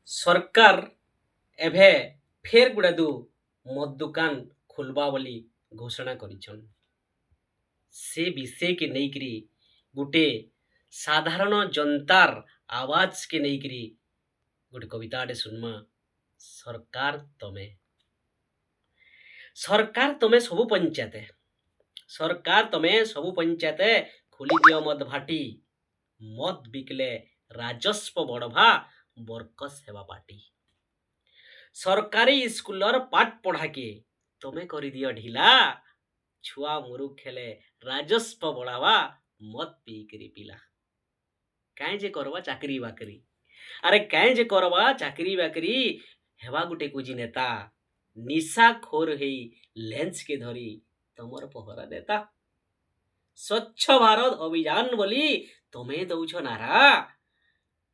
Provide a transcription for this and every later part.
ସରକାର ଏବେ ଫେର୍ ଗୁଡ଼ାଦୁ ମଦ ଦୁକାନ ଖୋଲବା ବୋଲି ଘୋଷଣା କରିଛନ୍। ସେ ବିଷୟକେ ନେଇକିରି ଗୋଟେ ସାଧାରଣ ଜନତାର ଆୱାଜକେ ନେଇକିରି ଗୋଟେ କବିତାଟେ ଶୁଣମା। ସରକାର ତମେ ସବୁ ପଞ୍ଚାୟତ ଖୋଲି ଦିଅ ମଦ ଭାଟି। ମଦ ବିକଲେ ରାଜସ୍ୱ ବଢ଼ବା ବର୍କସ ହେବା ପାଟି। ସରକାରୀ ସ୍କୁଲର ପାଠ ପଢ଼ାକେ ତମେ କରିଦିଅ ଢିଲା। ଛୁଆ ମୁରୁଖ ହେଲେ ରାଜସ୍ୱ ବଢ଼ାବା ମଦ ପିଇକିରି ପିଲା। କାଇଁ ଯେ କରବା ଚାକିରି ବାକିରି, ଆରେ କାଇଁ ଯେ କରବା ଚାକିରି ବାକିରି ହେବା ଗୋଟେ କୁଜି ନେତା। ନିଶା ଖୋର ହେଇ ଲେନ୍ସକେ ଧରି ତମର ପହରା ଦେତା। ସ୍ୱଚ୍ଛ ଭାରତ ଅଭିଯାନ ବୋଲି ତମେ ଦଉଛ ନାରା।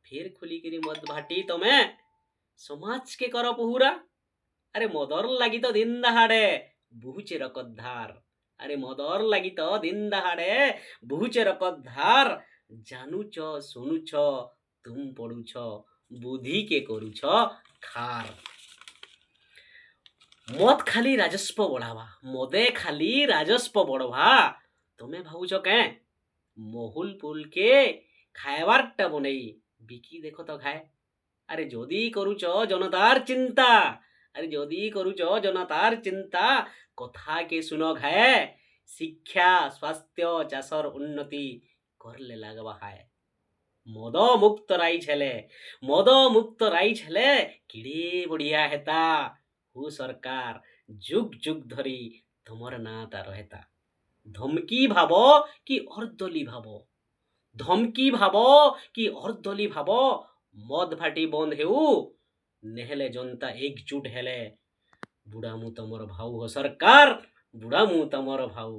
ଫେର ଖୋଲିକିରି ମଦ ଭାଟି ତମେ ସମାଜକେ କର ପୁହୁରା। ଆରେ ମଦର ଲାଗି ତ ଦିନ ଦହାଡ଼େ ବହୁଚେ ରକତ ଧାର। ଜାନୁଛ ଶୁଣୁଛ ତୁମ ପଡୁଛ ବୁଦ୍ଧି କେ କରୁଛ ଖାର। ମଦେ ଖାଲି ରାଜସ୍ୱ ବଢ଼ାବା ତମେ ଭାବୁଛ କେଁ? ମହୁଲ ପୁଲକେ ଖାଇବାରଟା ବନେଇ ବିକି ଦେଖ ତ ଖାଏ। ଆରେ ଯଦି କରୁଛ ଜନତାର ଚିନ୍ତା କଥାକେ ଶୁଣ ଘାଏ। ଶିକ୍ଷା ସ୍ୱାସ୍ଥ୍ୟ ଚାଷର ଉନ୍ନତି করলে লাগবা হায়। মদ মুক্ত রাইজ হেলে কিড়ে বড়িয়া হেতা। হু সরকার যুগ যুগ ধরি তোমার নাঁটা রহেতা। ধমকি ভাব কি অর্ধলি ভাব মদ ভাটি বন্ধ হেউ। নেহেলে জনতা একজুট হেলে বুড়ামু তমর ভাউ। হো সরকার বুড়ামু তমর ভাউ।